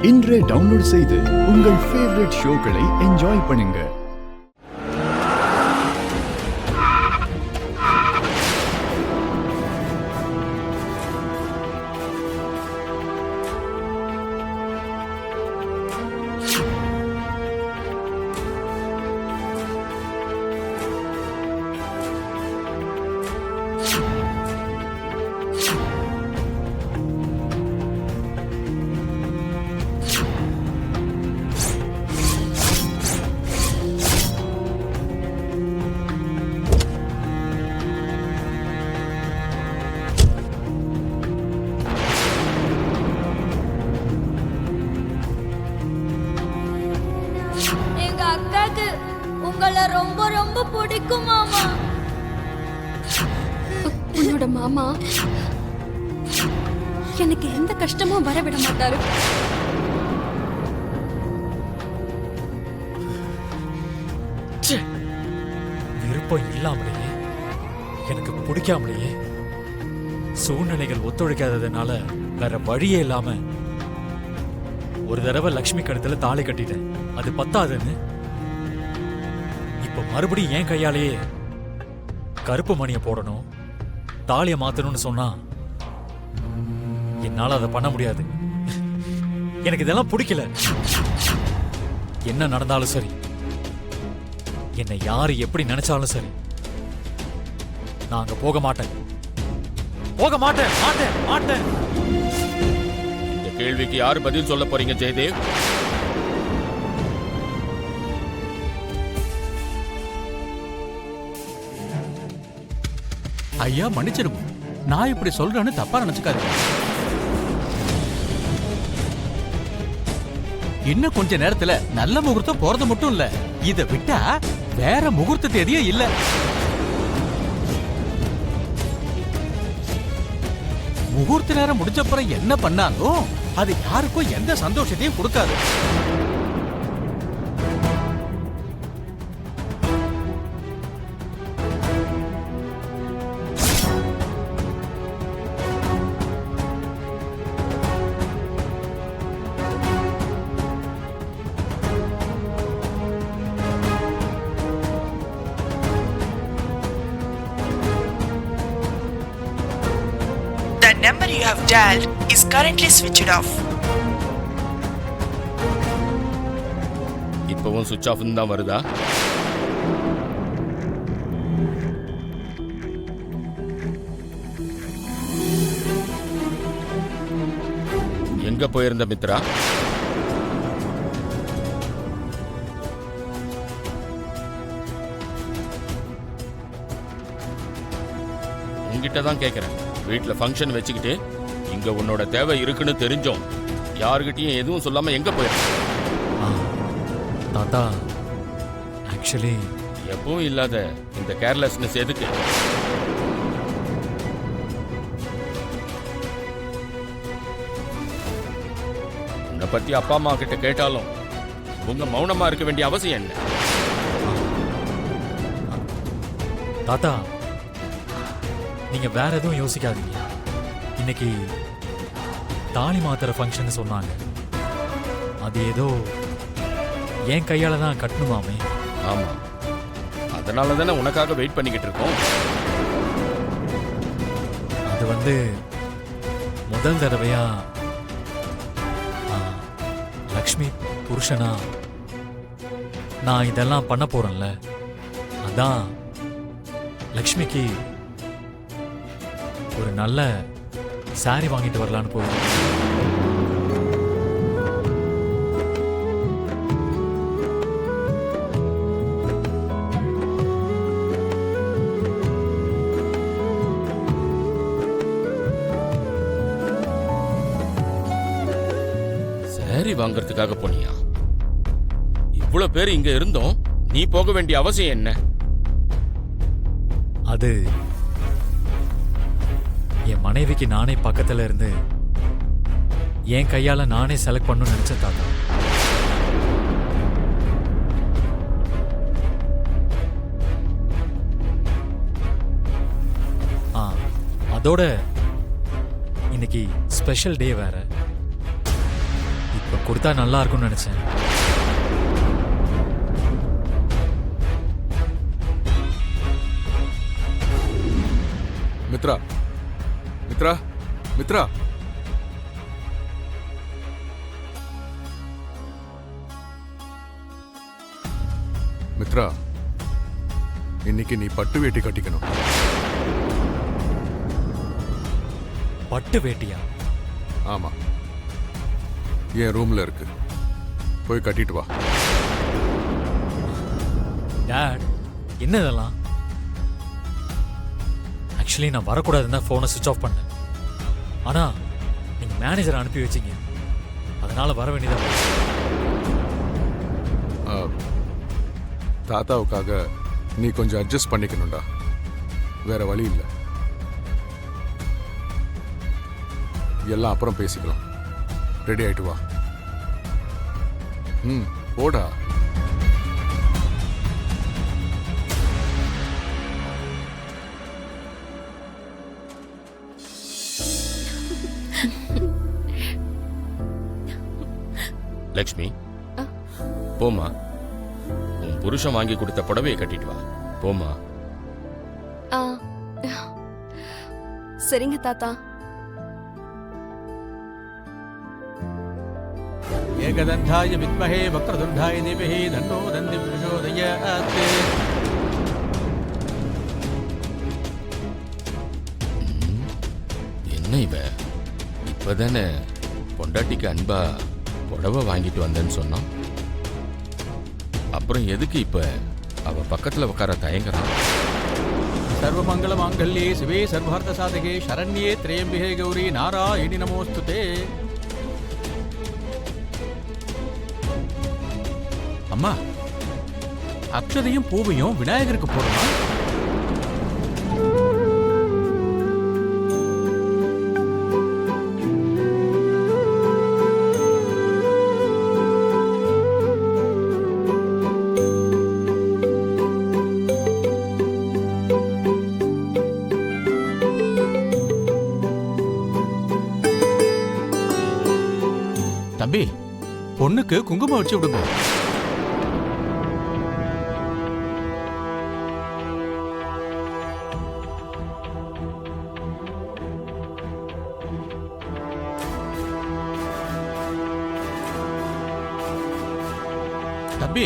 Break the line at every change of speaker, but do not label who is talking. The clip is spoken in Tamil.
இன்றே டவுன்லோட் செய்து உங்கள் ஃபேவரட் ஷோக்களை என்ஜாய் பண்ணுங்க.
உங்களை ரொம்ப ரொம்ப பிடிக்கும் மாமா.
உன்னோட மாமா எனக்கு எந்த கஷ்டமும் வர விட மாட்டாரு.
விருப்பம் இல்லாமலேயே எனக்கு பிடிக்காமலேயே சூழ்நிலைகள் ஒத்துழைக்காததுனால வேற வழியே இல்லாம ஒரு தடவை லக்ஷ்மி கழுத்துல தாலி கட்டிட்டேன். அது பத்தாதுன்னு இப்ப மறுபடியும் என் கையாலேயே கருப்பு மணியை போடணும், தாலியை மாத்தணும்னு சொன்னா என்னால அதை பண்ண முடியாது. எனக்கு இதெல்லாம் பிடிக்கல. என்ன நடந்தாலும் சரி, என்னை யாரு எப்படி நினைச்சாலும் சரி, நான் அங்க போக மாட்டேன். போக மாட்டேன் மாட்டேன் மாட்டேன்.
இந்த கேள்விக்கு யாரு பதில் சொல்ல போறீங்க ஜெயதேவ்?
ஐயா மன்னிச்சிருங்க, நான் இப்படி சொல்றேன்னு தப்பா நினைச்சுக்காதீங்க. இன்னும் கொஞ்ச நேரத்துல நல்ல முகூர்த்தம் போறது மட்டும் இல்ல, இத விட்டா வேற முகூர்த்த தேதியே இல்ல. முகூர்த்த நேரம் முடிஞ்சப்புறம் என்ன பண்ணாலும் அது யாருக்கும் எந்த சந்தோஷத்தையும் கொடுக்காது.
The number you have dialed is currently switched off.
இப்பவும் சுவிட்ச் ஆஃப் தான் வருதா? எங்க போயிருந்த மித்ரா? உங்ககிட்ட தான் கேட்கிறேன். வீட்டுல ஃபங்க்ஷன் வச்சுக்கிட்டு இங்க உன்னோட தேவை இருக்குன்னு தெரிஞ்சோம் யாருகிட்டயும் எதுவும் சொல்லாம எங்க போயிருக்க?
தாத்தா, ஆக்சுவலி
எப்பவும் இல்லாத இந்த கேர்லெஸ்னஸ் எதுக்கு? உன்னை பத்தி அப்பா அம்மா கிட்ட கேட்டாலும் உங்க மௌனமா இருக்க வேண்டிய அவசியம் என்ன?
தாத்தா, நீங்க வேற எதுவும் யோசிக்காதீங்க. இன்னைக்கு தாலி மாத்திர ஃபங்க்ஷன் சொன்னாங்க. அது ஏதோ என் கையால தான் கட்டணுமாமே.
ஆமா, அதனால தானே உனக்காக வெயிட் பண்ணிக்கிட்டு இருக்கோம்.
அது முதல் தடவையா லக்ஷ்மி புருஷனா நான் இதெல்லாம் பண்ண போறேன்ல, அதான் லக்ஷ்மிக்கு ஒரு நல்ல சாரி வாங்கிட்டு வரலான்னு போய்.
சாரி வாங்கறதுக்காக போனியா? இவ்வளவு பேர் இங்க இருந்தோம், நீ போக வேண்டிய அவசியம் என்ன?
அது என் மனைவிக்கு நானே பக்கத்துல இருந்து என் கையால நானே செலக்ட் பண்ணணும்னு நினைச்சேன் தாத்தா. அதோட இன்னைக்கு ஸ்பெஷல் டே வேற. இப்ப கொடுத்தா நல்லா இருக்கும்னு நினைச்சேன்.
மித்ரா மித்ரா மித்ரா மித்ரா, இன்னைக்கு நீ பட்டு வேட்டி கட்டிக்கணும்.
பட்டு வேட்டியா?
ஆமா, என் ரூம்ல இருக்கு, போய் கட்டிட்டு வா.
டாட், என்ன இதெல்லாம்? ஆக்சுவலி நான் வரக்கூடாதுன்னு தான் ஃபோனை சுவிட்ச் ஆஃப் பண்ணேன். ஆனா நீங்க மேனேஜரை அனுப்பி வச்சீங்க, அதனால வர வேண்டியதா.
தாத்தாவுக்காக நீ கொஞ்சம் அட்ஜஸ்ட் பண்ணிக்கணும்டா, வேற வழி இல்லை. எல்லாம் அப்புறம் பேசிக்கலாம். ரெடி ஆயிட்டு வா. போடா.
லக்ஷ்மி, போமா, உன் புருஷன் வாங்கி கொடுத்த புடவையை கட்டிட்டு வா. போமா.
சரிங்க தாத்தா.
ஏகதந்தாய வித்மஹே வக்ரதுண்டாய தீமஹி தன்னோ தந்தி பிரச்சோதயாத்.
என்ன இவன் இப்பதானே பொண்டாட்டிக்கு அன்பா புடவை வாங்கிட்டு வந்தேன்னு சொன்னான். அப்புறம் எதுக்கு இப்ப அவ பக்கத்துல உட்கார தயங்குறான்?
சர்வமங்கள மாங்கல்யே சிவே சர்வார்த்த சாதகே சரண்யே திரையம்பிகே கௌரி நாராயணி நமோஸ்துதே. அம்மா, அக்ஷதையும் பூவையும் விநாயகருக்கு போடுமா? தம்பி, பொண்ணுக்கு குங்குமம் வச்சு விடுங்க. தம்பி,